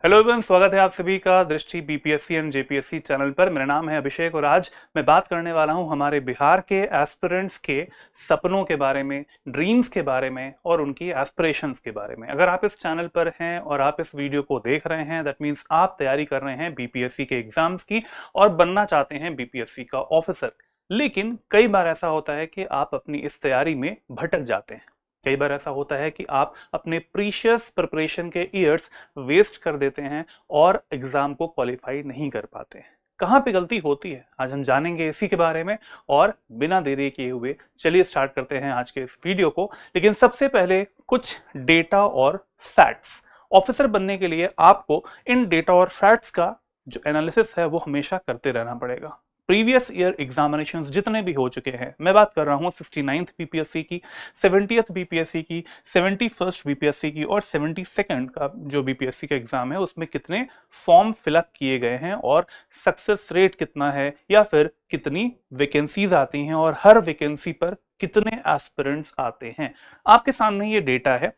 Hello everyone, स्वागत है आप सभी का दृष्टि बीपीएससी एंड जेपीएससी चैनल पर। मेरा नाम है अभिषेक और आज मैं बात करने वाला हूं हमारे बिहार के एस्पिरेंट्स के सपनों के बारे में, ड्रीम्स के बारे में और उनकी एस्पिरेशंस के बारे में। अगर आप इस चैनल पर हैं और आप इस वीडियो को देख रहे हैं, दैट मीन्स आप तैयारी कर रहे हैं बीपीएससी के एग्जाम्स की और बनना चाहते हैं बीपीएससी का ऑफिसर। लेकिन कई बार ऐसा होता है कि आप अपनी इस तैयारी में भटक जाते हैं। कई बार ऐसा होता है कि आप अपने प्रीशियस प्रिपरेशन के ईयर्स वेस्ट कर देते हैं और एग्जाम को क्वालिफाई नहीं कर पाते हैं। कहाँ पे गलती होती है आज हम जानेंगे इसी के बारे में। और बिना देरी किए हुए चलिए स्टार्ट करते हैं आज के इस वीडियो को। लेकिन सबसे पहले कुछ डेटा और फैक्ट्स। ऑफिसर बनने के लिए आपको इन डेटा और फैक्ट्स का जो एनालिसिस है वो हमेशा करते रहना पड़ेगा। प्रीवियस ईयर एग्जामिनेशंस जितने भी हो चुके हैं, मैं बात कर रहा हूं 69th बीपीएससी की, 70th बीपीएससी की, 71st बीपीएससी की और 72nd का जो बीपीएससी का एग्जाम है उसमें कितने फॉर्म फिलअप किए गए हैं और सक्सेस रेट कितना है या फिर कितनी वैकेंसीज आती हैं और हर वैकेंसी पर कितने एस्पिरेंट्स आते हैं। आपके सामने ये डेटा है।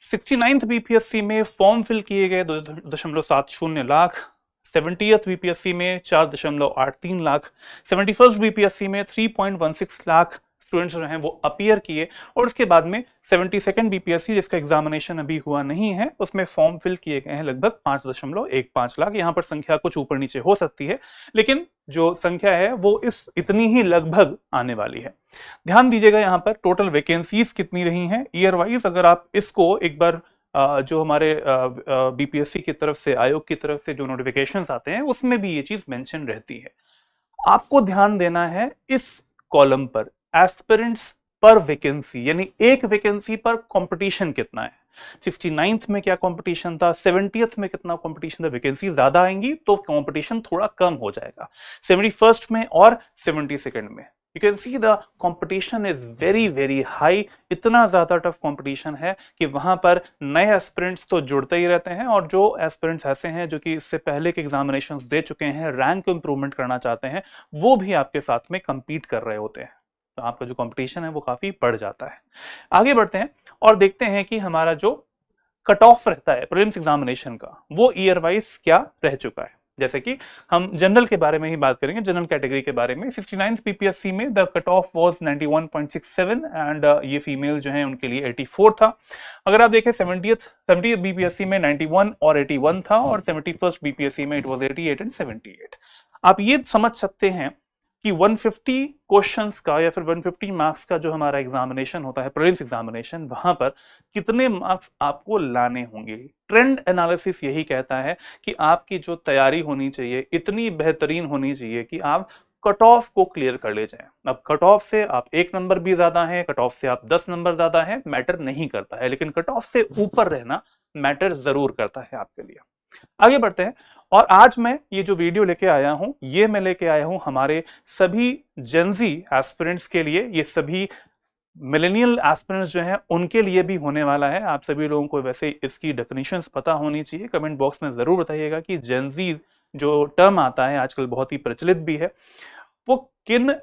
69th बीपीएससी में फॉर्म फिल किए गए 2.70 लाख, 70th बीपीएससी में 4.83 लाख, 71st बीपीएससी में 3.16 लाख स्टूडेंट्स जो हैं वो अपीयर किए और उसके बाद में 72nd बीपीएससी जिसका एग्जामिनेशन अभी हुआ नहीं है उसमें फॉर्म फिल किए गए हैं लगभग 5.15 लाख। यहाँ पर संख्या कुछ ऊपर नीचे हो सकती है लेकिन जो संख्या है वो इस इतनी ही लगभग आने वाली है। ध्यान दीजिएगा यहाँ पर टोटल वैकेंसीज कितनी रही हैं ईयर वाइज। अगर आप इसको एक बार जो हमारे बीपीएससी की तरफ से, आयोग की तरफ से जो नोटिफिकेशंस आते हैं उसमें भी ये चीज मेंशन रहती है। आपको ध्यान देना है इस कॉलम पर, एस्पिरेंट्स पर वैकेंसी, यानी एक वैकेंसी पर कंपटीशन कितना है। 69th में क्या कंपटीशन था, 70th में कितना कंपटीशन था। वैकेंसी ज्यादा आएंगी तो कंपटीशन थोड़ा कम हो जाएगा 71st में और 72nd में। You can see the competition is very high। इतना ज्यादा टफ कंपटीशन है कि वहां पर नए एस्पिरेंट्स तो जुड़ते ही रहते हैं और जो एस्पिरेंट्स ऐसे हैं जो कि इससे पहले के एग्जामिनेशंस दे चुके हैं, रैंक को इंप्रूवमेंट करना चाहते हैं, वो भी आपके साथ में compete कर रहे होते हैं। तो आपका जो कंपटीशन है वो काफी बढ़ जाता है। आगे बढ़ते हैं और देखते हैं कि हमारा जो कट ऑफ रहता है प्रीलिम्स एग्जामिनेशन का वो ईयर वाइज क्या रह चुका है। जैसे कि हम जनरल के बारे में ही बात करेंगे, जनरल कैटेगरी के बारे में। 69th बीपीएससी में the cut off was 91.67 and ये फीमेल जो है उनके लिए 84 था। अगर आप देखें 70th बीपीएससी में 91 और 81 था और 71st बीपीएससी में इट वाज 88 एंड 78। आप ये समझ सकते हैं कि 150 क्वेश्चंस का या फिर 150 मार्क्स का जो हमारा एग्जामिनेशन होता है प्रीलिम्स एग्जामिनेशन, वहां पर कितने मार्क्स आपको लाने होंगे। ट्रेंड एनालिसिस यही कहता है कि आपकी जो तैयारी होनी चाहिए इतनी बेहतरीन होनी चाहिए कि आप कट ऑफ को क्लियर कर ले जाएं। अब कट ऑफ से आप 1 नंबर भी ज्यादा है, कट ऑफ से आप 10 नंबर ज्यादा है, मैटर नहीं करता है, लेकिन कट ऑफ से ऊपर रहना मैटर जरूर करता है आपके लिए। आगे बढ़ते हैं और आज मैं ये जो वीडियो लेके आया हूं ये मैं लेके आया हूं हमारे सभी जेनजी एस्पिरेंट्स के लिए। ये सभी मिलेनियल एस्पिरेंट्स जो हैं उनके लिए भी होने वाला है। आप सभी लोगों को वैसे इसकी डेफिनेशंस पता होनी चाहिए। कमेंट बॉक्स में जरूर बताइएगा कि जेनजी जो टर्म आता है आजकल बहुत ही प्रचलित भी है, वो किन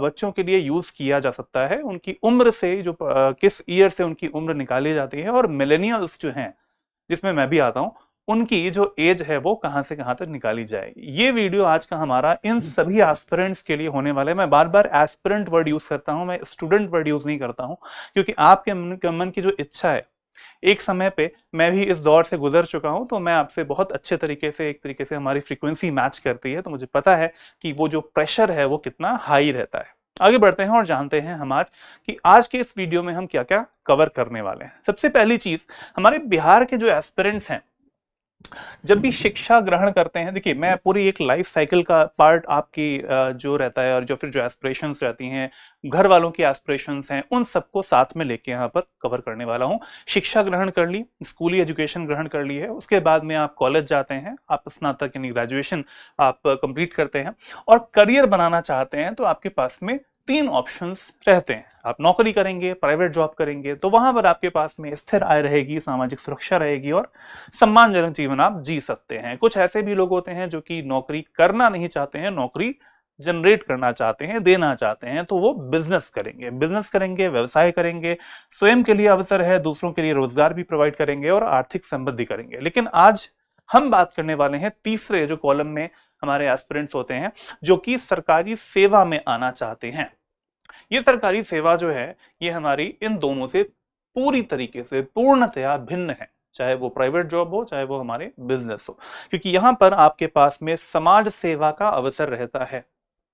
बच्चों के लिए यूज किया जा सकता है, उनकी उम्र से जो किस ईयर से उनकी उम्र निकाली जाती है, और मिलेनियल्स जो हैं जिसमें मैं भी आता हूं उनकी जो एज है वो कहां से कहां तक निकाली जाएगी। ये वीडियो आज का हमारा इन सभी एस्पिरेंट्स के लिए होने वाला है। मैं बार बार एस्पिरेंट वर्ड यूज करता हूं, मैं स्टूडेंट वर्ड यूज नहीं करता हूं, क्योंकि आपके मन की जो इच्छा है, एक समय पे मैं भी इस दौर से गुजर चुका हूं, तो मैं आपसे बहुत अच्छे तरीके से, एक तरीके से हमारी फ्रीक्वेंसी मैच करती है, तो मुझे पता है कि वो जो प्रेशर है वो कितना हाई रहता है। आगे बढ़ते हैं और जानते हैं हम आज कि आज के इस वीडियो में हम क्या क्या कवर करने वाले हैं। सबसे पहली चीज, हमारे बिहार के जो एस्पिरेंट्स हैं जब भी शिक्षा ग्रहण करते हैं, देखिए मैं पूरी एक लाइफ साइकिल का पार्ट आपकी जो रहता है और जो फिर जो एस्पिरेशंस रहती हैं, घर वालों की एस्पिरेशंस हैं, उन सबको साथ में लेके यहाँ पर कवर करने वाला हूँ। शिक्षा ग्रहण कर ली, स्कूली एजुकेशन ग्रहण कर ली है, उसके बाद में आप कॉलेज जाते हैं, आप स्नातक यानी ग्रेजुएशन आप कंप्लीट करते हैं और करियर बनाना चाहते हैं, तो आपके पास में 3 ऑप्शंस रहते हैं। आप नौकरी करेंगे, प्राइवेट जॉब करेंगे, तो वहां पर आपके पास में स्थिर आय रहेगी, सामाजिक सुरक्षा रहेगी और सम्मानजनक जीवन आप जी सकते हैं। कुछ ऐसे भी लोग होते हैं जो कि नौकरी करना नहीं चाहते हैं, नौकरी जनरेट करना चाहते हैं, देना चाहते हैं, तो वो बिजनेस करेंगे, व्यवसाय करेंगे, स्वयं के लिए अवसर है, दूसरों के लिए रोजगार भी प्रोवाइड करेंगे और आर्थिक समृद्धि करेंगे। लेकिन आज हम बात करने वाले हैं तीसरे जो कॉलम में हमारे एस्पिरेंट्स होते हैं, जो कि सरकारी सेवा में आना चाहते हैं। ये सरकारी सेवा जो है, ये हमारी इन दोनों से पूरी तरीके से पूर्णतया भिन्न है, चाहे वो प्राइवेट जॉब हो, चाहे वो हमारे बिजनेस हो, क्योंकि यहां पर आपके पास में समाज सेवा का अवसर रहता है।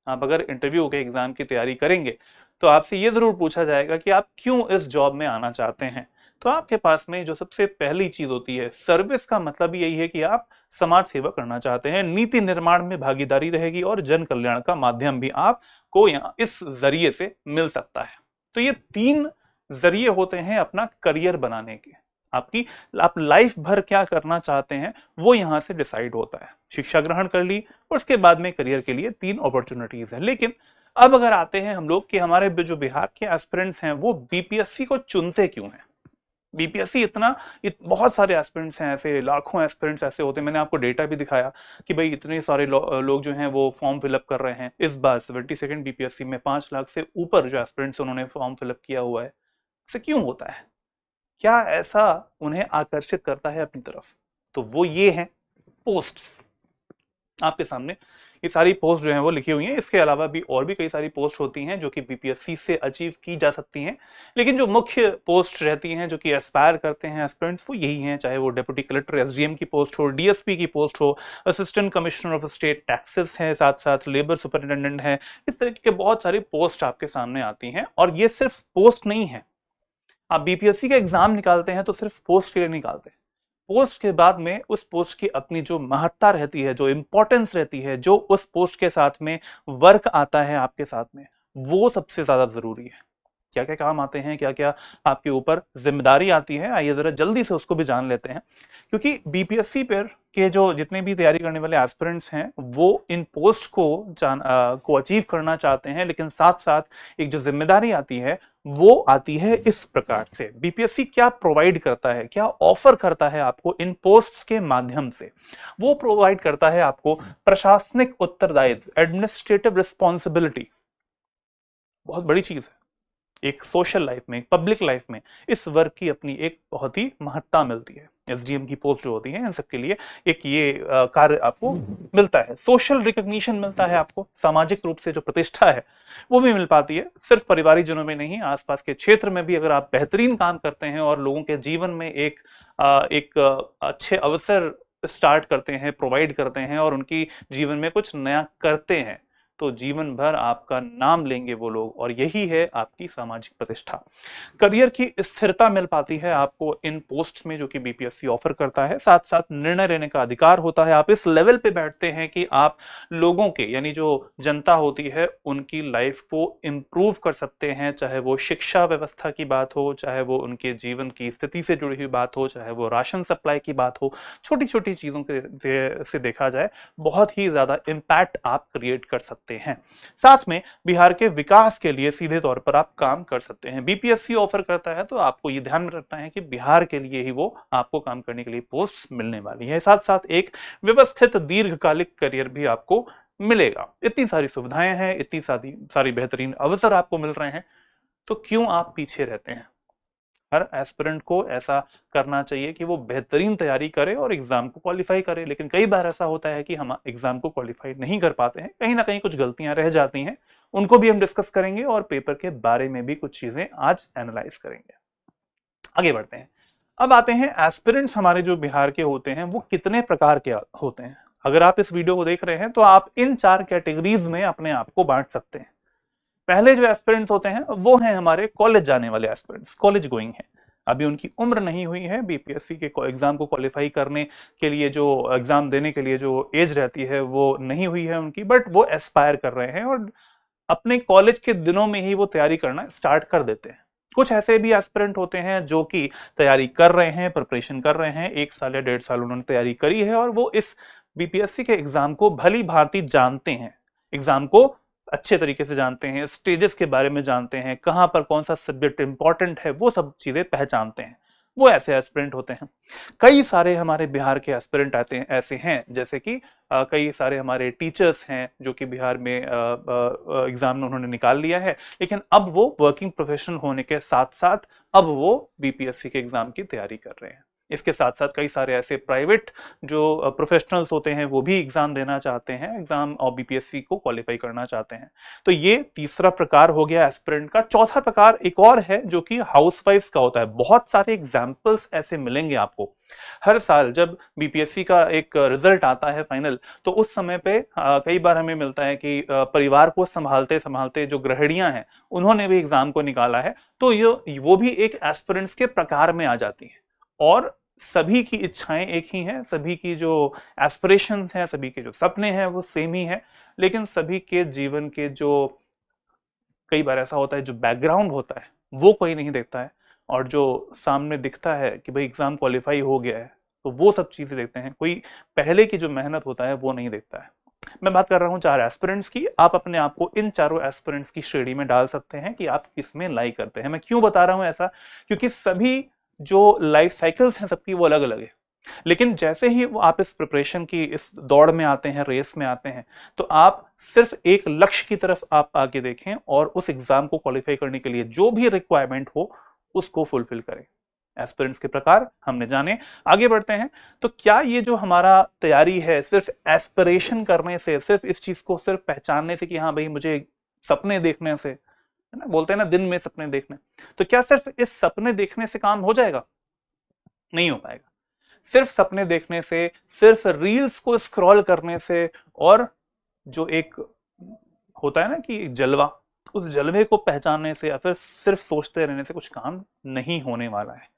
आप अगर इंटरव्यू के एग्जाम की तैयारी करेंगे तो आपसे ये जरूर पूछा जाएगा कि आप क्यों इस जॉब में आना चाहते हैं। तो आपके पास में जो सबसे पहली चीज होती है, सर्विस का मतलब यही है कि आप समाज सेवा करना चाहते हैं, नीति निर्माण में भागीदारी रहेगी और जन कल्याण का माध्यम भी आपको यहाँ इस जरिए से मिल सकता है। तो ये 3 जरिए होते हैं अपना करियर बनाने के। आप लाइफ भर क्या करना चाहते हैं वो यहां से डिसाइड होता है। शिक्षा ग्रहण कर ली और उसके बाद में करियर के लिए 3 अपॉर्चुनिटीज है। लेकिन अब अगर आते हैं हम लोग कि हमारे जो बिहार के एस्पिरेंट्स हैं वो बीपीएससी को चुनते क्यों हैं। बीपीएससी बहुत सारे एस्पिरेंट्स हैं, ऐसे लाखों एस्पिरेंट्स ऐसे होते हैं। मैंने आपको डेटा भी दिखाया कि भाई इतने सारे लोग जो हैं वो फॉर्म फिलअप कर रहे हैं। इस बार 72nd बीपीएससी में 5 लाख से ऊपर जो एस्पिरेंट्स उन्होंने फॉर्म फिलअप किया हुआ है। इससे क्यों होता है, क्या ऐसा उन्हें आकर्षित करता है अपनी तरफ? तो वो ये है पोस्ट्स। आपके सामने ये सारी पोस्ट जो हैं वो लिखी हुई हैं। इसके अलावा भी और भी कई सारी पोस्ट होती हैं जो कि बीपीएससी से अचीव की जा सकती हैं, लेकिन जो मुख्य पोस्ट रहती हैं जो कि एस्पायर करते हैं एस्पिरेंट्स वो यही हैं, चाहे वो डिप्टी कलेक्टर एसडीएम की पोस्ट हो, डीएसपी की पोस्ट हो, assistant commissioner of state taxes है, साथ साथ लेबर सुपरिटेंडेंट है। इस तरीके के बहुत सारी पोस्ट आपके सामने आती हैं। और ये सिर्फ पोस्ट नहीं है, आप बीपीएससी का एग्जाम निकालते हैं तो सिर्फ पोस्ट के लिए निकालते हैं। पोस्ट के बाद में उस पोस्ट की अपनी जो महत्ता रहती है, जो इंपॉर्टेंस रहती है, जो उस पोस्ट के साथ में वर्क आता है आपके साथ में, वो सबसे ज्यादा जरूरी है। क्या क्या काम आते हैं, क्या क्या आपके ऊपर जिम्मेदारी आती है, आइए जरा जल्दी से उसको भी जान लेते हैं। क्योंकि बीपीएससी पर के जो जितने भी तैयारी करने वाले एस्पिरेंट्स हैं वो इन पोस्ट को अचीव करना चाहते हैं, लेकिन साथ साथ एक जो जिम्मेदारी आती है वो आती है इस प्रकार से। बीपीएससी क्या प्रोवाइड करता है, क्या ऑफर करता है आपको इन पोस्ट्स के माध्यम से? वो प्रोवाइड करता है आपको प्रशासनिक उत्तरदायित्व, एडमिनिस्ट्रेटिव रिस्पॉन्सिबिलिटी। बहुत बड़ी चीज है। एक सोशल लाइफ में, एक पब्लिक लाइफ में इस वर्क की अपनी एक बहुत ही महत्ता मिलती है। एसडीएम की पोस्ट जो होती है इन सबके लिए एक ये कार्य आपको मिलता है। सोशल रिकॉग्निशन मिलता है आपको, सामाजिक रूप से जो प्रतिष्ठा है वो भी मिल पाती है। सिर्फ पारिवारिक जनों में नहीं, आसपास के क्षेत्र में भी अगर आप बेहतरीन काम करते हैं और लोगों के जीवन में एक अच्छे अवसर स्टार्ट करते हैं, प्रोवाइड करते हैं और उनकी जीवन में कुछ नया करते हैं, तो जीवन भर आपका नाम लेंगे वो लोग, और यही है आपकी सामाजिक प्रतिष्ठा। करियर की स्थिरता मिल पाती है आपको इन पोस्ट में जो कि बीपीएससी ऑफर करता है। साथ साथ निर्णय लेने का अधिकार होता है। आप इस लेवल पे बैठते हैं कि आप लोगों के, यानी जो जनता होती है उनकी लाइफ को इंप्रूव कर सकते हैं, चाहे वो शिक्षा व्यवस्था की बात हो, चाहे वो उनके जीवन की स्थिति से जुड़ी हुई बात हो, चाहे वो राशन सप्लाई की बात हो। छोटी छोटी चीजों से देखा जाए बहुत ही ज्यादा इम्पैक्ट आप क्रिएट कर सकते हैं। साथ में बिहार के विकास के लिए सीधे तौर पर आप काम कर सकते हैं। बीपीएससी ऑफर करता है तो आपको ये ध्यान में रखना है कि बिहार के लिए ही वो आपको काम करने के लिए पोस्ट मिलने वाली है। साथ साथ एक व्यवस्थित दीर्घकालिक करियर भी आपको मिलेगा। इतनी सारी सुविधाएं हैं, इतनी सारी बेहतरीन अवसर आपको मिल रहे हैं, तो क्यों आप पीछे रहते हैं? हर एस्पिरेंट को ऐसा करना चाहिए कि वो बेहतरीन तैयारी करे और एग्जाम को क्वालिफाई करे। लेकिन कई बार ऐसा होता है कि हम एग्जाम को क्वालिफाई नहीं कर पाते हैं, कहीं ना कहीं कुछ गलतियां रह जाती हैं। उनको भी हम डिस्कस करेंगे और पेपर के बारे में भी कुछ चीजें आज एनालाइज करेंगे। आगे बढ़ते हैं। अब आते हैं एस्पिरेंट्स हमारे जो बिहार के होते हैं वो कितने प्रकार के होते हैं। अगर आप इस वीडियो को देख रहे हैं तो आप इन 4 कैटेगरीज में अपने आप को बांट सकते हैं। पहले जो एस्पिरेंट्स होते हैं वो हैं हमारे कॉलेज जाने वाले एस्पिरेंट्स, कॉलेज गोइंग हैं। अभी उनकी उम्र नहीं हुई है बीपीएससी के एग्जाम को क्वालिफाई करने के लिए, जो एग्जाम देने के लिए जो एज रहती है वो नहीं हुई है उनकी, बट वो एस्पायर कर रहे हैं और अपने कॉलेज के दिनों में ही वो तैयारी करना स्टार्ट कर देते हैं। कुछ ऐसे भी एस्पिरेंट होते हैं जो कि तैयारी कर रहे हैं, प्रिपरेशन कर रहे हैं, 1 साल या 1.5 साल उन्होंने तैयारी करी है और वो इस बीपीएससी के एग्जाम को भली भांति जानते हैं, एग्जाम को अच्छे तरीके से जानते हैं, स्टेजेस के बारे में जानते हैं, कहां पर कौन सा सब्जेक्ट इंपॉर्टेंट है वो सब चीजें पहचानते हैं। वो ऐसे एस्पिरेंट होते हैं। कई सारे हमारे बिहार के एस्पिरेंट आते हैं ऐसे हैं, जैसे कि कई सारे हमारे टीचर्स हैं जो कि बिहार में एग्जाम में उन्होंने निकाल लिया है, लेकिन अब वो वर्किंग प्रोफेशनल होने के साथ साथ अब वो बीपीएससी के एग्जाम की तैयारी कर रहे हैं। इसके साथ साथ कई सारे ऐसे प्राइवेट जो प्रोफेशनल्स होते हैं वो भी एग्जाम देना चाहते हैं, एग्जाम और बीपीएससी को क्वालिफाई करना चाहते हैं। तो ये तीसरा प्रकार हो गया एस्पिरेंट का। चौथा प्रकार एक और है जो कि हाउसवाइफ्स का होता है। बहुत सारे एग्जाम्पल्स ऐसे मिलेंगे आपको हर साल जब बीपीएससी का एक रिजल्ट आता है फाइनल, तो उस समय पे कई बार हमें मिलता है कि परिवार को संभालते संभालते जो गृहिणियां हैं उन्होंने भी एग्जाम को निकाला है, तो ये वो भी एक एस्पिरेंट्स के प्रकार में आ जाती हैं। और सभी की इच्छाएं एक ही हैं, सभी की जो एस्पिरेशंस हैं, सभी के जो सपने हैं वो सेम ही है, लेकिन सभी के जीवन के जो कई बार ऐसा होता है जो बैकग्राउंड होता है वो कोई नहीं देखता है, और जो सामने दिखता है कि भाई एग्जाम क्वालिफाई हो गया है तो वो सब चीजें देखते हैं, कोई पहले की जो मेहनत होता है वो नहीं देखता है। मैं बात कर रहा हूं 4 एस्पिरेंट्स की। आप अपने आप को इन चारों एस्पिरेंट्स की श्रेणी में डाल सकते हैं कि आप किसमें लाई करते हैं। मैं क्यों बता रहा हूं ऐसा, क्योंकि सभी जो लाइफ साइकिल्स हैं सबकी वो अलग अलग है, लेकिन जैसे ही वो आप इस प्रिपरेशन की इस दौड़ में आते हैं, रेस में आते हैं, तो आप सिर्फ एक लक्ष्य की तरफ आप आगे देखें और उस एग्जाम को क्वालिफाई करने के लिए जो भी रिक्वायरमेंट हो उसको फुलफिल करें। एस्पिरेंट्स के प्रकार हमने जाने, आगे बढ़ते हैं। तो क्या ये जो हमारा तैयारी है सिर्फ एस्पिरेशन करने से, सिर्फ इस चीज को सिर्फ पहचानने से कि हाँ भाई मुझे सपने देखने से, है ना, बोलते हैं ना दिन में सपने देखने, तो क्या सिर्फ इस सपने देखने से काम हो जाएगा? नहीं हो पाएगा। सिर्फ सपने देखने से, सिर्फ रील्स को स्क्रॉल करने से, और जो एक होता है ना कि जलवा, उस जलवे को पहचानने से या फिर सिर्फ सोचते रहने से कुछ काम नहीं होने वाला है।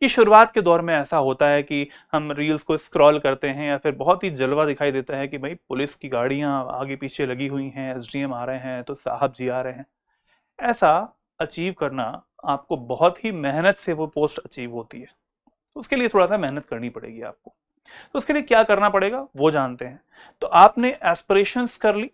ये शुरुआत के दौर में ऐसा होता है कि हम रील्स को स्क्रॉल करते हैं या फिर बहुत ही जलवा दिखाई देता है कि भाई पुलिस की गाड़ियां आगे पीछे लगी हुई हैं, एसडीएम आ रहे हैं तो साहब जी आ रहे हैं। ऐसा अचीव करना आपको बहुत ही मेहनत से वो पोस्ट अचीव होती है, तो उसके लिए थोड़ा सा मेहनत करनी पड़ेगी आपको। तो उसके लिए क्या करना पड़ेगा वो जानते हैं। तो आपने एस्पिरेशंस कर ली,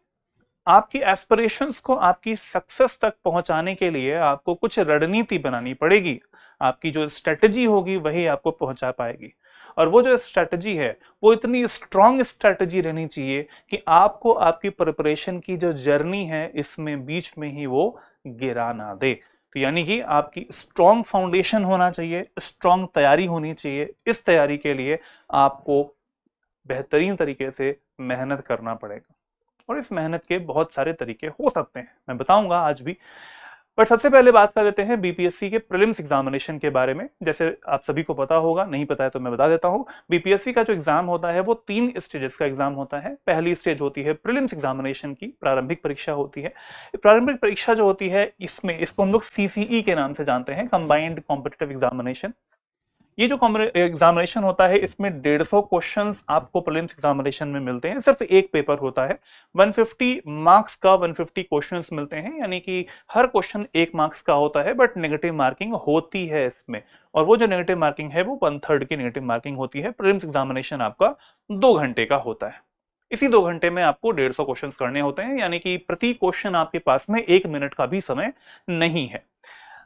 आपकी एस्पिरेशंस को आपकी सक्सेस तक पहुंचाने के लिए आपको कुछ रणनीति बनानी पड़ेगी। आपकी जो स्ट्रेटजी होगी वही आपको पहुंचा पाएगी, और वो जो स्ट्रेटजी है वो इतनी स्ट्रांग स्ट्रेटजी रहनी चाहिए कि आपको आपकी प्रिपरेशन की जो जर्नी है इसमें बीच में ही वो गिरा ना दे। तो यानी कि आपकी स्ट्रांग फाउंडेशन होना चाहिए, स्ट्रांग तैयारी होनी चाहिए। इस तैयारी के लिए आपको बेहतरीन तरीके से मेहनत करना पड़ेगा, और इस मेहनत के बहुत सारे तरीके हो सकते हैं, मैं बताऊंगा आज भी। बट सबसे पहले बात कर लेते हैं बीपीएससी के प्रीलिम्स एग्जामिनेशन के बारे में। जैसे आप सभी को पता होगा, नहीं पता है तो मैं बता देता हूं। बीपीएससी का जो एग्जाम होता है वो 3 स्टेजेस का एग्जाम होता है। पहली स्टेज होती है प्रीलिम्स एग्जामिनेशन की, प्रारंभिक परीक्षा होती है। प्रारंभिक परीक्षा जो होती है इसमें, इसको हम लोग सीसीई के नाम से जानते हैं, कंबाइंड कॉम्पिटिटिव एग्जामिनेशन। ये जो एग्जामिनेशन होता है इसमें 150 क्वेश्चंस आपको प्रीलिम्स एग्जामिनेशन में मिलते हैं। सिर्फ एक पेपर होता है, 150 मार्क्स का 150 क्वेश्चंस मिलते हैं, यानी कि हर क्वेश्चन 1 मार्क्स का होता है, बट नेगेटिव मार्किंग होती है इसमें। और वो जो नेगेटिव मार्किंग है वो 1/3 की नेगेटिव मार्किंग होती है। प्रीलिम्स एग्जामिनेशन आपका 2 घंटे का होता है। इसी 2 घंटे में आपको 150 क्वेश्चंस करने होते हैं, यानी कि प्रति क्वेश्चन आपके पास में 1 मिनट का भी समय नहीं है।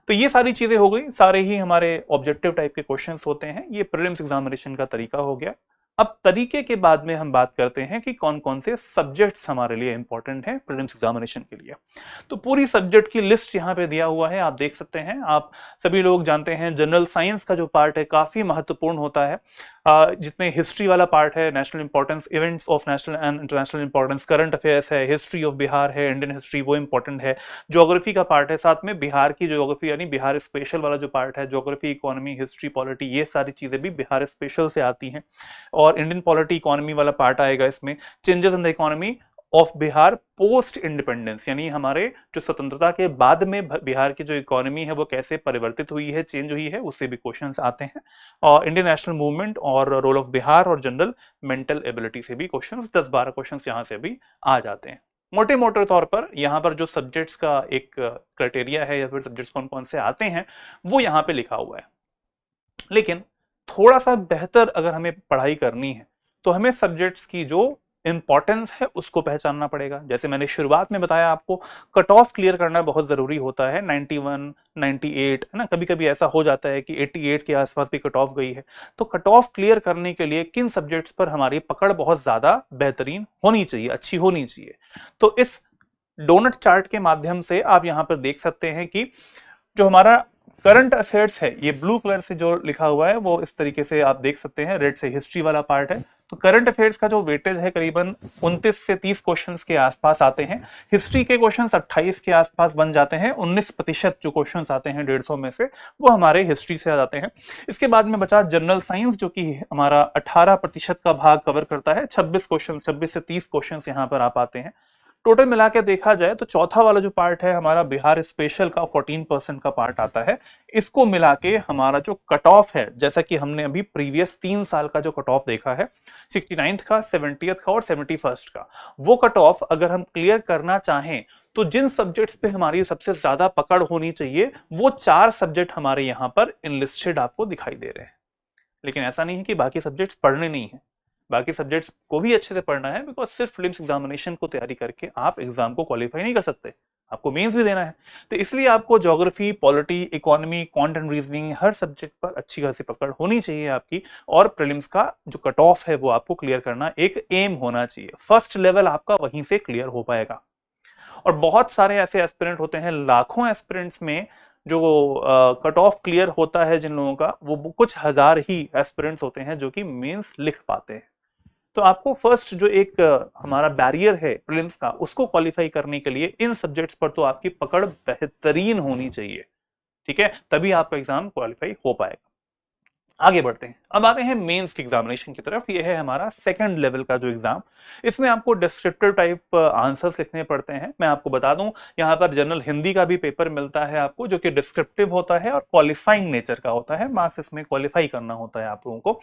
तो ये सारी चीजें हो गई, सारे ही हमारे ऑब्जेक्टिव टाइप के क्वेश्चंस होते हैं। ये प्रीलिम्स एग्जामिनेशन का तरीका हो गया। अब तरीके के बाद में हम बात करते हैं कि कौन कौन से सब्जेक्ट्स हमारे लिए इंपॉर्टेंट हैं प्रीलिम्स एग्जामिनेशन के लिए। तो पूरी सब्जेक्ट की लिस्ट यहाँ पे दिया हुआ है, आप देख सकते हैं। आप सभी लोग जानते हैं जनरल साइंस का जो पार्ट है काफी महत्वपूर्ण होता है। जितने हिस्ट्री वाला पार्ट है, national importance, events of national and international importance, current affairs है, हिस्ट्री ऑफ बिहार है, इंडियन हिस्ट्री, वो इंपॉर्टेंट है। ज्योग्राफी का पार्ट है, साथ में बिहार की ज्योग्राफी यानी बिहार स्पेशल वाला जो पार्ट है, ज्योग्राफी, इकोनॉमी, हिस्ट्री, पॉलिटी, ये सारी चीजें भी बिहार स्पेशल से आती हैं। और इंडियन पॉलिटी, इकोनॉमी वाला पार्ट आएगा इसमें। Changes in the economy of Bihar post independence, यानी हमारे जो स्वतंत्रता के बाद में बिहार की जो इकोनॉमी है वो कैसे परिवर्तित हुई है, चेंज हुई है, उससे भी क्वेश्चंस आते हैं। और इंडियन नेशनल मूवमेंट और रोल ऑफ बिहार और जनरल मेंटल एबिलिटी से भी क्वेश्चंस, 10-12 क्वेश्चंस यहां से भी आ जाते हैं। मोटे मोटे तौर पर यहाँ पर जो सब्जेक्ट्स का एक क्राइटेरिया है या फिर सब्जेक्ट्स कौन कौन से आते हैं वो यहाँ पे लिखा हुआ है। लेकिन थोड़ा सा बेहतर अगर हमें पढ़ाई करनी है तो हमें सब्जेक्ट्स की जो इंपॉर्टेंस है उसको पहचानना पड़ेगा। जैसे मैंने शुरुआत में बताया आपको, कट ऑफ क्लियर करना बहुत जरूरी होता है। 91, 98 है ना, कभी कभी ऐसा हो जाता है कि 88 के आसपास भी कट ऑफ गई है। तो कट ऑफ क्लियर करने के लिए किन सब्जेक्ट्स पर हमारी पकड़ बहुत ज्यादा बेहतरीन होनी चाहिए, अच्छी होनी चाहिए, तो इस डोनट चार्ट के माध्यम से आप यहां पर देख सकते हैं कि जो हमारा करंट अफेयर्स है, ये ब्लू कलर से जो लिखा हुआ है वो इस तरीके से आप देख सकते हैं, रेड से हिस्ट्री वाला पार्ट है। तो करंट अफेयर्स का जो वेटेज है करीबन 29 से 30 क्वेश्चंस के आसपास आते हैं। हिस्ट्री के क्वेश्चंस 28 के आसपास बन जाते हैं। 19% जो क्वेश्चंस आते हैं 150 में से, वो हमारे हिस्ट्री से आ जाते हैं। इसके बाद में बचा जनरल साइंस, जो कि हमारा 18% का भाग कवर करता है। 26 से 30 क्वेश्चन यहाँ पर आप आते हैं। टोटल मिला के देखा जाए तो चौथा वाला जो पार्ट है हमारा बिहार स्पेशल का 14% का पार्ट आता है। इसको मिला के हमारा जो कट ऑफ है, जैसा कि हमने अभी प्रीवियस 3 साल का जो कट ऑफ देखा है, 69th का, 70th का और 71st का, वो कट ऑफ अगर हम क्लियर करना चाहें तो जिन सब्जेक्ट्स पे हमारी सबसे ज्यादा पकड़ होनी चाहिए, वो 4 सब्जेक्ट हमारे यहाँ पर इनलिस्टेड आपको दिखाई दे रहे हैं। लेकिन ऐसा नहीं है कि बाकी सब्जेक्ट्स पढ़ने नहीं है, बाकी सब्जेक्ट्स को भी अच्छे से पढ़ना है, बिकॉज सिर्फ प्रीलिम्स एग्जामिनेशन को तैयारी करके आप एग्जाम को क्वालिफाई नहीं कर सकते, आपको मेंस भी देना है। तो इसलिए आपको geography, polity, economy, quant and reasoning, her subject पर अच्छी खासी पकड़ होनी चाहिए आपकी, और प्रीलिम्स का जो कट ऑफ है वो आपको क्लियर करना एक एम होना चाहिए। फर्स्ट लेवल आपका वहीं से क्लियर हो पाएगा। और बहुत सारे ऐसे एस्पिरेंट होते हैं, लाखों एस्पिरेंट्स में जो कट ऑफ क्लियर होता है जिन लोगों का, वो कुछ हजार ही एस्पिरेंट्स होते हैं जो कि मेंस लिख पाते हैं। तो आपको फर्स्ट जो एक हमारा बैरियर है प्रीलिम्स का, उसको क्वालिफाई करने के लिए इन सब्जेक्ट्स पर तो आपकी पकड़ बेहतरीन होनी चाहिए, ठीक है, तभी आपका एग्जाम क्वालिफाई हो पाएगा। आगे बढ़ते हैं, अब आते हैं मेंस के एग्जामिनेशन की तरफ। ये है हमारा सेकंड लेवल का जो एग्जाम। इसमें आपको डिस्क्रिप्टिव टाइप आंसर्स लिखने पड़ते हैं। मैं आपको बता दूं, यहाँ पर जनरल हिंदी का भी पेपर मिलता है आपको, जो कि डिस्क्रिप्टिव होता है और क्वालिफाइंग नेचर का होता है। मार्क्स इसमें क्वालिफाई करना होता है आप लोगों को।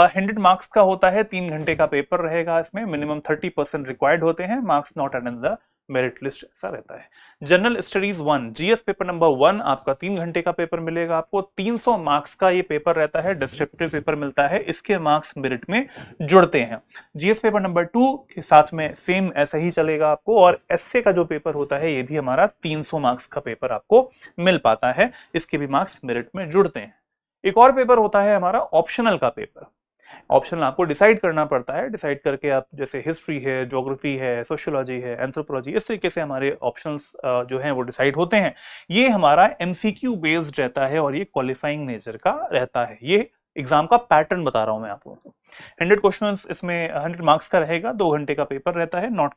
100 मार्क्स का होता है, 3 घंटे का पेपर रहेगा। इसमें मिनिमम 30% रिक्वायर्ड होते हैं, marks not add in the merit list, ऐसा रहता है। General studies 1 GS paper number 1 आपका 3 घंटे का पेपर मिलेगा आपको। 300 मार्क्स का ये पेपर रहता है, डिस्क्रिप्टिव पेपर मिलता है, इसके मार्क्स मेरिट में जुड़ते हैं। जीएस पेपर नंबर 2 के साथ में सेम ऐसा ही चलेगा आपको। और एसए का जो पेपर होता है, ये भी हमारा 300 मार्क्स का पेपर आपको मिल पाता है, इसके भी मार्क्स मेरिट में जुड़ते हैं। एक और पेपर होता है हमारा ऑप्शनल का पेपर। ऑप्शनल आपको डिसाइड करना पड़ता है, डिसाइड करके आप, जैसे हिस्ट्री है, ज्योग्राफी है, सोशियोलॉजी है, एंथ्रोपोलॉजी, इस तरीके से हमारे ऑप्शंस जो हैं वो डिसाइड होते हैं। ये हमारा एमसीक्यू बेस्ड रहता है और ये क्वालिफाइंग नेचर का रहता है। ये एग्जाम का पैटर्न बता रहा हूं मैं आप लोगों को। 100 क्वेश्चंस इसमें 100 मार्क्स का रहेगा, 2 घंटे का पेपर रहता है, not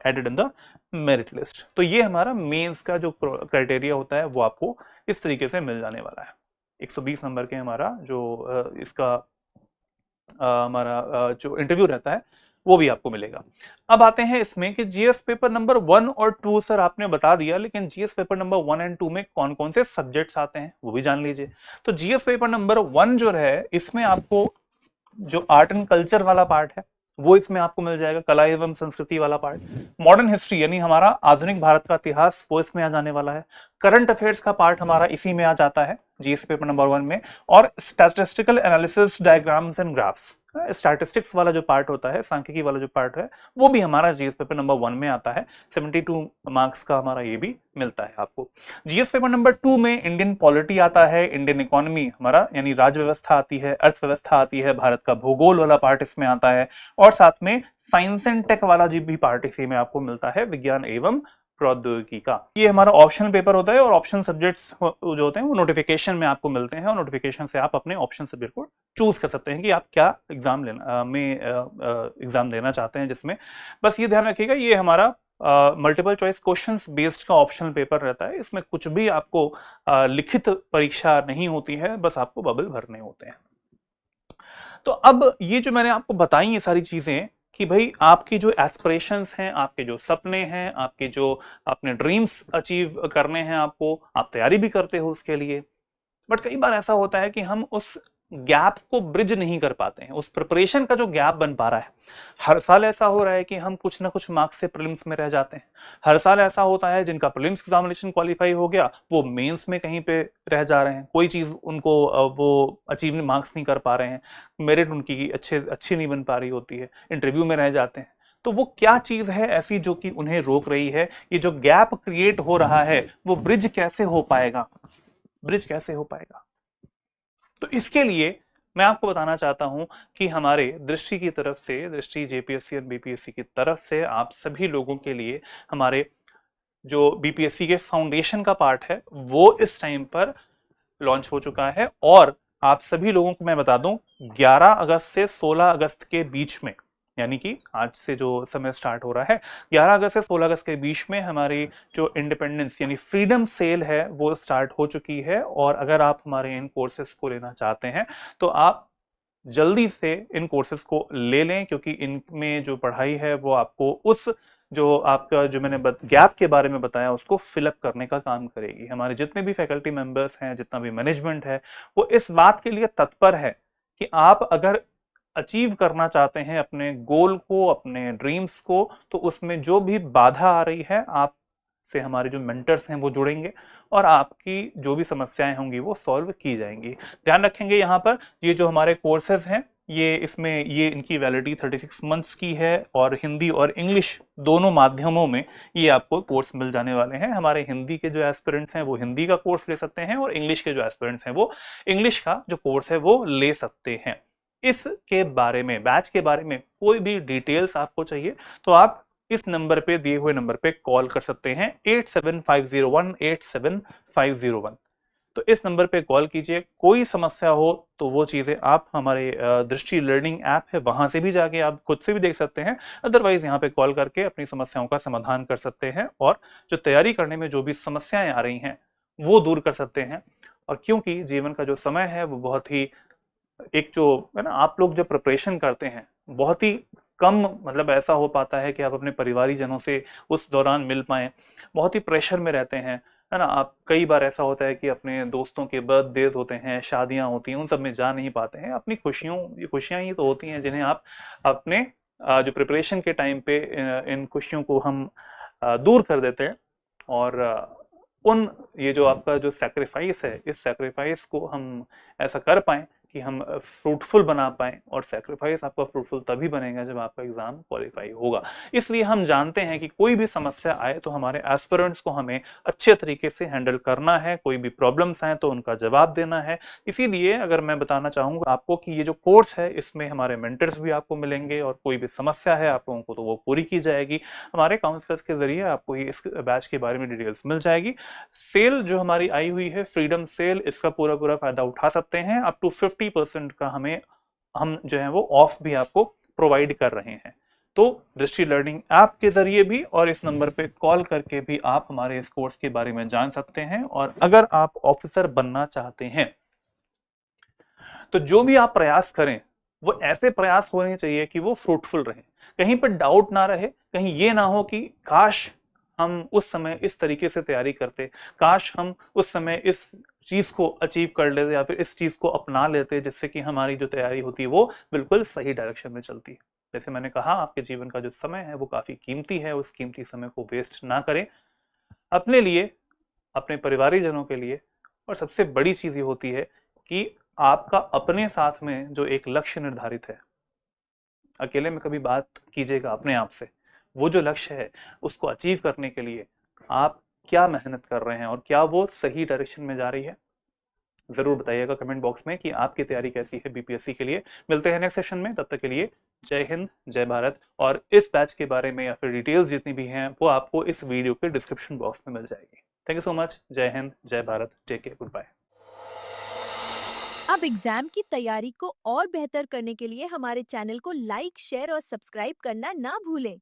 added in the merit list. तो ये हमारा मेंस का जो क्राइटेरिया होता है वो आपको इस तरीके से मिल जाने वाला है। 120 नंबर के हमारा जो इसका हमारा जो इंटरव्यू रहता है वो भी आपको मिलेगा। अब आते हैं इसमें कि जीएस पेपर नंबर 1 और 2 सर आपने बता दिया, लेकिन जीएस पेपर नंबर 1 एंड 2 में कौन कौन से सब्जेक्ट्स आते हैं वो भी जान लीजिए। तो जीएस पेपर नंबर 1 जो है, इसमें आपको जो आर्ट एंड कल्चर वाला पार्ट है वो इसमें आपको मिल जाएगा, कला एवं संस्कृति वाला पार्ट। मॉडर्न हिस्ट्री यानी हमारा आधुनिक भारत का इतिहास, वो इसमें आ जाने वाला है। करंट अफेयर्स का पार्ट हमारा इसी में आ जाता है जीएस पेपर नंबर 1 में। और statistical analysis, diagrams and graphs, statistics वाला जो पार्ट होता है, सांख्यिकी वाला जो पार्ट है, वो भी हमारा जीएस पेपर नंबर 1 में आता है। 72 मार्क्स का हमारा ये भी मिलता है आपको। जीएस पेपर नंबर 2 में इंडियन पॉलिटी आता है, इंडियन इकोनॉमी हमारा यानी राज्य व्यवस्था आती है, अर्थव्यवस्था आती है, भारत का भूगोल वाला पार्ट इसमें आता है, और साथ में साइंस एंड टेक वाला जी भी पार्ट इसी में आपको मिलता है, विज्ञान एवं प्रौद्योगिकी का। ये हमारा ऑप्शन पेपर होता है, और ऑप्शन सब्जेक्ट्स जो होते हैं वो नोटिफिकेशन में आपको मिलते हैं, और नोटिफिकेशन से आप अपने ऑप्शन सब्जेक्ट को चूज कर सकते हैं कि आप क्या एग्जाम एग्जाम देना चाहते हैं। जिसमें बस ये ध्यान रखिएगा, ये हमारा मल्टीपल चॉइस क्वेश्चंस बेस्ड का ऑप्शनल पेपर रहता है। इसमें कुछ भी आपको लिखित परीक्षा नहीं होती है, बस आपको बबल भरने होते हैं। तो अब ये जो मैंने आपको बताई ये सारी चीजें, कि भाई आपकी जो एस्पिरेशंस हैं, आपके जो सपने हैं, आपके जो अपने ड्रीम्स अचीव करने हैं, आपको, आप तैयारी भी करते हो उसके लिए, बट कई बार ऐसा होता है कि हम उस गैप को ब्रिज नहीं कर पाते हैं, उस प्रिपरेशन का जो गैप बन पा रहा है। हर साल ऐसा हो रहा है कि हम कुछ ना कुछ मार्क्स से प्रीलिम्स में रह जाते हैं। हर साल ऐसा होता है जिनका प्रीलिम्स एग्जामिनेशन क्वालिफाई हो गया, वो मेंस में कहीं पे रह जा रहे हैं, कोई चीज उनको वो अचीव मार्क्स नहीं कर पा रहे हैं, मेरिट उनकी अच्छी नहीं बन पा रही होती है, इंटरव्यू में रह जाते हैं। तो वो क्या चीज है ऐसी जो कि उन्हें रोक रही है? ये जो गैप क्रिएट हो रहा है वो ब्रिज कैसे हो पाएगा? ब्रिज कैसे हो पाएगा? तो इसके लिए मैं आपको बताना चाहता हूं कि हमारे दृष्टि की तरफ से, दृष्टि जेपीएससी और बीपीएससी की तरफ से आप सभी लोगों के लिए हमारे जो बीपीएससी के फाउंडेशन का पार्ट है वो इस टाइम पर लॉन्च हो चुका है। और आप सभी लोगों को मैं बता दूं 11 अगस्त से 16 अगस्त के बीच में, यानी कि आज से जो समय स्टार्ट हो रहा है 11 अगस्त से 16 अगस्त के बीच में हमारी जो इंडिपेंडेंस यानी फ्रीडम सेल है वो स्टार्ट हो चुकी है। और अगर आप हमारे इन कोर्सेज को लेना चाहते हैं तो आप जल्दी से इन कोर्सेज को ले लें, क्योंकि इनमें जो पढ़ाई है वो आपको उस जो आपका जो मैंने गैप के बारे में बताया उसको फिलअप करने का काम करेगी। हमारे जितने भी फैकल्टी मेंबर्स हैं, जितना भी मैनेजमेंट है, वो इस बात के लिए तत्पर है कि आप अगर अचीव करना चाहते हैं अपने गोल को, अपने ड्रीम्स को, तो उसमें जो भी बाधा आ रही है आप से हमारे जो मेंटर्स हैं वो जुड़ेंगे और आपकी जो भी समस्याएं होंगी वो सॉल्व की जाएंगी। ध्यान रखेंगे यहाँ पर ये जो हमारे कोर्सेज हैं ये इसमें ये इनकी वैलिडिटी 36 मंथ्स की है और हिंदी और इंग्लिश दोनों माध्यमों में ये आपको कोर्स मिल जाने वाले हैं। हमारे हिंदी के जो एस्पिरेंट्स हैं वो हिंदी का कोर्स ले सकते हैं और इंग्लिश के जो एस्पिरेंट्स हैं वो इंग्लिश का जो कोर्स है वो ले सकते हैं। इसके बारे में, बैच के बारे में कोई भी डिटेल्स आपको चाहिए तो आप इस नंबर पे, दिए हुए नंबर पे कॉल कर सकते हैं 8750187501। तो इस नंबर पे कॉल कीजिए। कोई समस्या हो तो वो चीजें आप हमारे दृष्टि लर्निंग ऐप है वहां से भी जाके आप खुद से भी देख सकते हैं, अदरवाइज यहाँ पे कॉल करके अपनी समस्याओं का समाधान कर सकते हैं और जो तैयारी करने में जो भी समस्याएं आ रही हैं वो दूर कर सकते हैं। और क्योंकि जीवन का जो समय है वो बहुत ही एक जो है ना, आप लोग जब प्रिपरेशन करते हैं बहुत ही कम मतलब ऐसा हो पाता है कि आप अपने परिवारीजनों से उस दौरान मिल पाएं, बहुत ही प्रेशर में रहते हैं, है ना। आप कई बार ऐसा होता है कि अपने दोस्तों के बर्थडेज होते हैं, शादियां होती हैं, उन सब में जा नहीं पाते हैं। अपनी खुशियां ही तो होती हैं जिन्हें आप अपने जो प्रिपरेशन के टाइम पे इन खुशियों को हम दूर कर देते हैं। और उन ये जो आपका जो सैक्रिफाइस है, इस सैक्रिफाइस को हम ऐसा कर पाएं कि हम फ्रूटफुल बना पाएं। और सैक्रिफाइस आपका फ्रूटफुल तभी बनेगा जब आपका एग्जाम क्वालिफाई होगा। इसलिए हम जानते हैं कि कोई भी समस्या आए तो हमारे एस्पिरेंट्स को हमें अच्छे तरीके से हैंडल करना है, कोई भी प्रॉब्लम्स आए तो उनका जवाब देना है। इसीलिए अगर मैं बताना चाहूंगा आपको कि ये जो कोर्स है इसमें हमारे मेंटर्स भी आपको मिलेंगे और कोई भी समस्या है आप लोगों को तो वो पूरी की जाएगी। हमारे काउंसलर्स के जरिए आपको ये इस बैच के बारे में डिटेल्स मिल जाएगी। सेल जो हमारी आई हुई है फ्रीडम सेल, इसका पूरा पूरा फायदा उठा सकते हैं। अप टू 50% का हम जो है वो ऑफ भी आपको प्रोवाइड कर रहे हैं। तो दृष्टि लर्निंग ऐप के जरिए भी और इस नंबर पे कॉल करके भी आप हमारे इस कोर्स के बारे में जान सकते हैं। और अगर आप ऑफिसर बनना चाहते हैं तो जो भी आप प्रयास करें वो ऐसे प्रयास होने चाहिए कि वो फ्रूटफुल रहे, कहीं पर डाउट ना रहे, कहीं ये ना हो कि काश हम उस समय इस तरीके से तैयारी करते, काश हम उस समय इस चीज को अचीव कर लेते या फिर इस चीज को अपना लेते जिससे कि हमारी जो तैयारी होती है वो बिल्कुल सही डायरेक्शन में चलती है। जैसे मैंने कहा आपके जीवन का जो समय है वो काफी कीमती है, उस कीमती समय को वेस्ट ना करें अपने लिए, अपने परिवारीजनों के लिए। और सबसे बड़ी चीज ये होती है कि आपका अपने साथ में जो एक लक्ष्य निर्धारित है, अकेले में कभी बात कीजिएगा अपने आप से, वो जो लक्ष्य है उसको अचीव करने के लिए आप क्या मेहनत कर रहे हैं और क्या वो सही डायरेक्शन में जा रही है। जरूर बताइएगा कमेंट बॉक्स में कि आपकी तैयारी कैसी है बीपीएससी के लिए। मिलते हैं नेक्स्ट सेशन में, तब तक के लिए जय हिंद, जय भारत। और इस बैच के बारे में या फिर डिटेल्स जितनी भी हैं वो आपको इस वीडियो के डिस्क्रिप्शन बॉक्स में मिल जाएगी। Thank you so much. जय हिंद, जय Bharat, take care, goodbye. अब एग्जाम की तैयारी को और बेहतर करने के लिए हमारे चैनल को लाइक, शेयर और सब्सक्राइब करना ना भूलें।